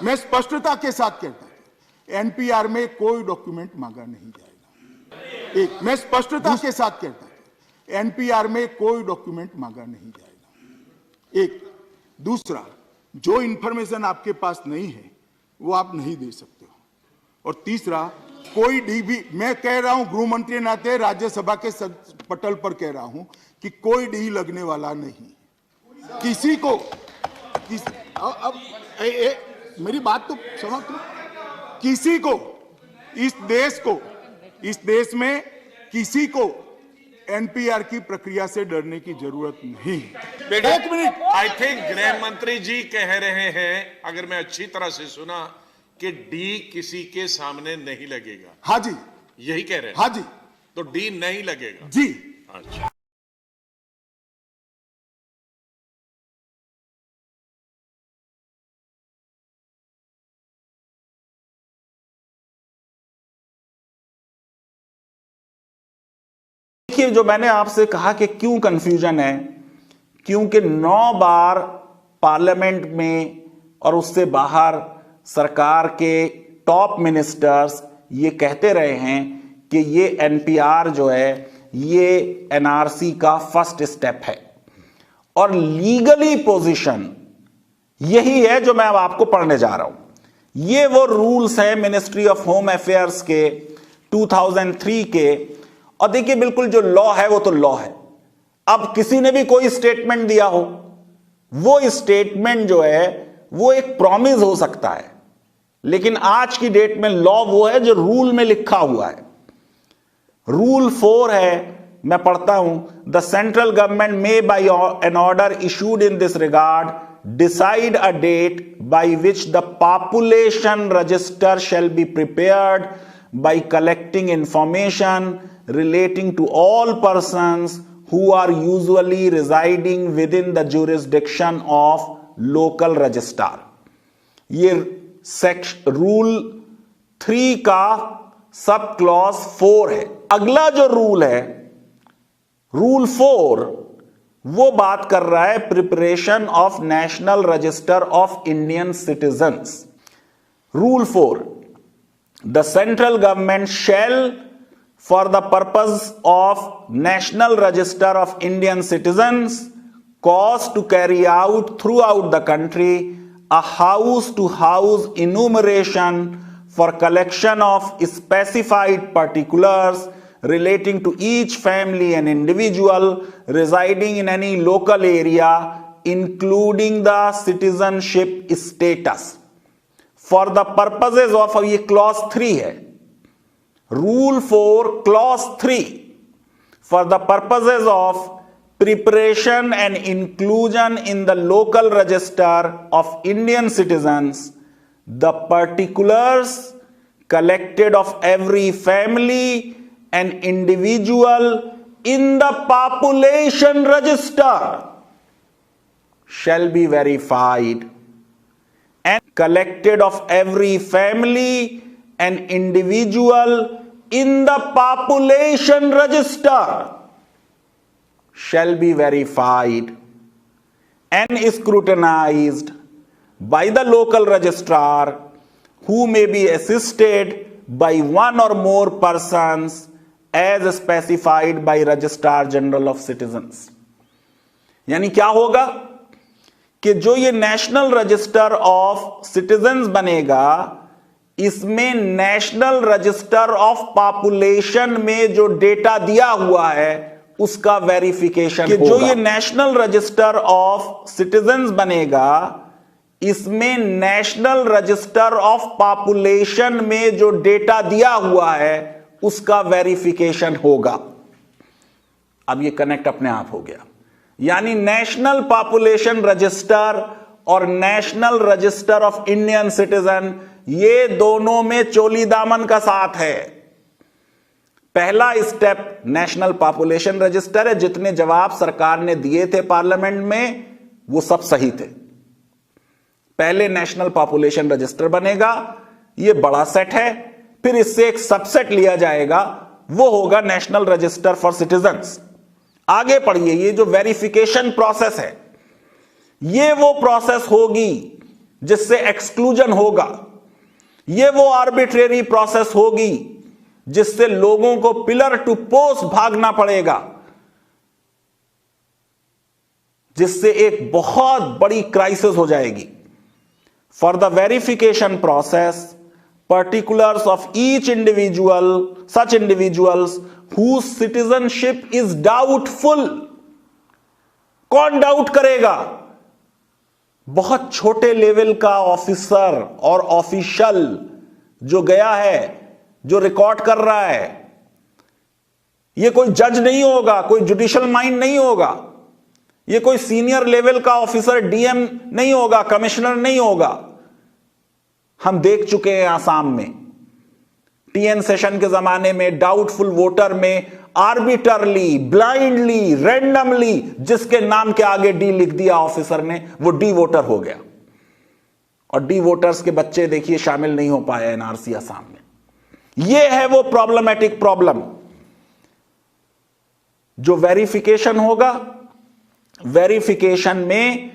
मैं स्पष्टता के साथ कहता हूं, एनपीआर में कोई डॉक्यूमेंट मांगा नहीं जाएगा। एक, मैं स्पष्टता के साथ कहता हूं, एनपीआर में कोई डॉक्यूमेंट मांगा नहीं जाएगा। एक, दूसरा, जो इंफॉर्मेशन आपके पास नहीं है वो आप नहीं दे सकते हो। और तीसरा, कोई डी भी, मैं कह रहा हूं गृह मंत्री नाते राज्यसभा के पटल पर कह रहा हूं कि कोई डी लगने वाला नहीं। किसी को अब मेरी बात तो समझ लो, किसी को इस देश में किसी को एनपीआर की प्रक्रिया से डरने की जरूरत नहीं। एक मिनट, आई थिंक गृह मंत्री जी कह रहे हैं, अगर मैं अच्छी तरह से सुना, कि डी किसी के सामने नहीं लगेगा। हाँ जी, यही कह रहे हैं? हाँ जी, तो डी नहीं लगेगा जी। अच्छा। देखिए, जो मैंने आपसे कहा कि क्यों कंफ्यूजन है, क्योंकि 9 बार पार्लियामेंट में और उससे बाहर सरकार के टॉप मिनिस्टर्स ये कहते रहे हैं कि ये एनपीआर जो है ये एनआरसी का फर्स्ट स्टेप है, और लीगली पोजीशन यही है जो मैं अब आपको पढ़ने जा रहा हूं। ये वो रूल्स हैं मिनिस्ट्री ऑफ होम अफेयर्स के 2003 के, और देखिए बिल्कुल जो लॉ है वो तो लॉ है। अब किसी ने भी कोई स्टेटमेंट दिया हो, वो स्टेटमेंट जो है वो एक प्रॉमिस हो सकता है, लेकिन आज की डेट में लॉ वो है जो रूल में लिखा हुआ है। रूल 4 है, मैं पढ़ता हूं, the central government may by an order issued in this regard decide a date by which the population register shall be prepared by collecting information relating to all persons who are usually residing within the jurisdiction of local registrar। ये rule 3 का sub clause 4 है। अगला जो rule है, rule 4, वो बात कर रहा है preparation of national register of Indian citizens. Rule 4, the central government shall, for the purpose of national register of Indian citizens, cause to carry out throughout the country a house to house enumeration for collection of specified particulars relating to each family and individual residing in any local area, including the citizenship status, for the purposes of, ये clause 3 है, rule 4 clause 3, for the purposes of preparation and inclusion in the local register of Indian citizens, the particulars collected of every family and individual in the population register shall be verified, and collected of every family and individual in the population register shall be verified and scrutinized by the local registrar, who may be assisted by one or more persons as specified by Registrar General of Citizens। यानी क्या होगा कि जो ये national register of citizens बनेगा, इसमें national register of population में जो डेटा दिया हुआ है उसका वेरिफिकेशन होगा। जो ये नेशनल रजिस्टर ऑफ सिटीजन्स बनेगा, इसमें नेशनल रजिस्टर ऑफ पॉपुलेशन में जो डेटा दिया हुआ है उसका वेरिफिकेशन होगा। अब ये कनेक्ट अपने आप हो गया, यानी नेशनल पॉपुलेशन रजिस्टर और national register of Indian citizen, ये दोनों में चोली दामन का साथ है। पहला स्टेप नेशनल पॉपुलेशन रजिस्टर है, जितने जवाब सरकार ने दिए थे पार्लियामेंट में वो सब सही थे। पहले नेशनल पॉपुलेशन रजिस्टर बनेगा, ये बड़ा सेट है, फिर इससे एक सबसेट लिया जाएगा, वो होगा नेशनल रजिस्टर फॉर सिटीजन्स। आगे पढ़िए, ये जो वेरिफिकेशन प्रोसेस है, ये वो प्रोसेस होगी जिससे एक्सक्लूजन होगा। यह वो आर्बिट्रेरी प्रोसेस होगी जिससे लोगों को पिलर टू पोस्ट भागना पड़ेगा, जिससे एक बहुत बड़ी क्राइसिस हो जाएगी। For the verification process, particulars of each individual, such individuals whose citizenship is doubtful, कौन डाउट करेगा? बहुत छोटे लेवल का ऑफिसर और ऑफिशियल जो गया है, जो रिकॉर्ड कर रहा है, यह कोई जज नहीं होगा, कोई जुडिशियल माइंड नहीं होगा, यह कोई सीनियर लेवल का ऑफिसर डीएम नहीं होगा, कमिश्नर नहीं होगा। हम देख चुके हैं आसाम में टीएन सेशन के जमाने में डाउटफुल वोटर में आर्बिटरली, ब्लाइंडली, रैंडमली जिसके नाम के आगे डी लिख दिया ऑफिसर ने, वो डी वोटर हो गया। और डी वोटर्स के बच्चे देखिए शामिल नहीं हो पाए एनआरसी आसाम में। ये है वो प्रॉब्लमेटिक प्रॉब्लम। जो वेरिफिकेशन होगा, वेरिफिकेशन में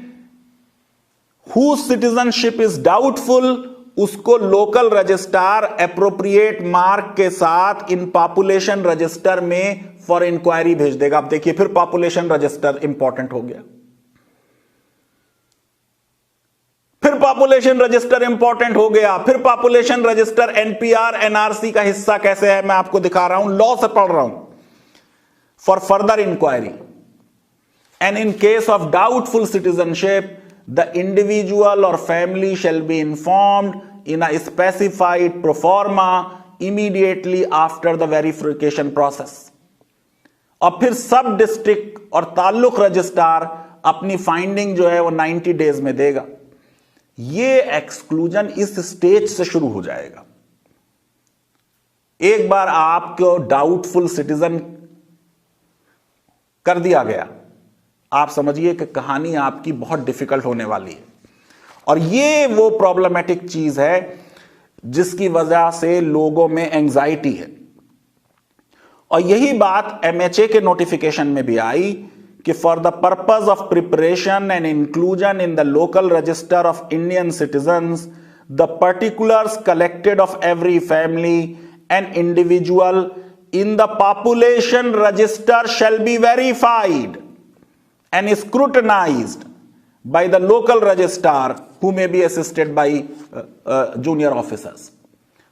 हु सिटीजनशिप इज डाउटफुल, उसको लोकल रजिस्ट्रार एप्रोप्रिएट मार्क के साथ इन पॉपुलेशन रजिस्टर में फॉर इंक्वायरी भेज देगा। आप देखिए फिर पॉपुलेशन रजिस्टर इंपॉर्टेंट हो गया, फिर पॉपुलेशन रजिस्टर इंपॉर्टेंट हो गया, फिर पॉपुलेशन रजिस्टर एनपीआर एनआरसी का हिस्सा कैसे है मैं आपको दिखा रहा हूं, लॉ से पढ़ रहा हूं। For further inquiry and in case of doubtful citizenship, the individual or family shall be informed in a specified pro forma immediately after the verification process। और फिर सब डिस्ट्रिक्ट और ताल्लुक रजिस्ट्रार अपनी फाइंडिंग जो है वो 90 डेज में देगा। ये एक्सक्लूजन इस स्टेज से शुरू हो जाएगा। एक बार आपको डाउटफुल सिटीजन कर दिया गया, आप समझिए कि कहानी आपकी बहुत डिफिकल्ट होने वाली है। और ये वो प्रॉब्लमेटिक चीज है जिसकी वजह से लोगों में एंजाइटी है। और यही बात एमएचए के नोटिफिकेशन में भी आई कि for the purpose of preparation and inclusion in the local register of Indian citizens, the particulars collected of every family and individual in the population register shall be verified and scrutinized by the local registrar who may be assisted by junior officers।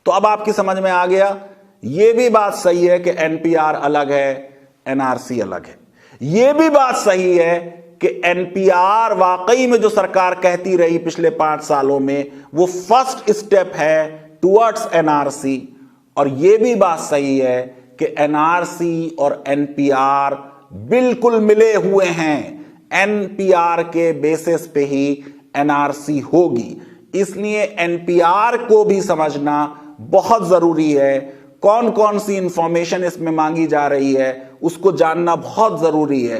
तो अब आपकी समझ में आ गया, यह भी बात सही है कि एनपीआर अलग है, एनआरसी अलग है। यह भी बात सही है कि एनपीआर वाकई में जो सरकार कहती रही पिछले 5 सालों में वो फर्स्ट स्टेप है टुवर्ड्स एनआरसी। और यह भी बात सही है कि एनआरसी और एनपीआर बिल्कुल मिले हुए हैं, एनपीआर के बेसिस पे ही एनआरसी होगी। इसलिए एनपीआर को भी समझना बहुत जरूरी है। कौन कौन सी इंफॉर्मेशन इसमें मांगी जा रही है उसको जानना बहुत जरूरी है।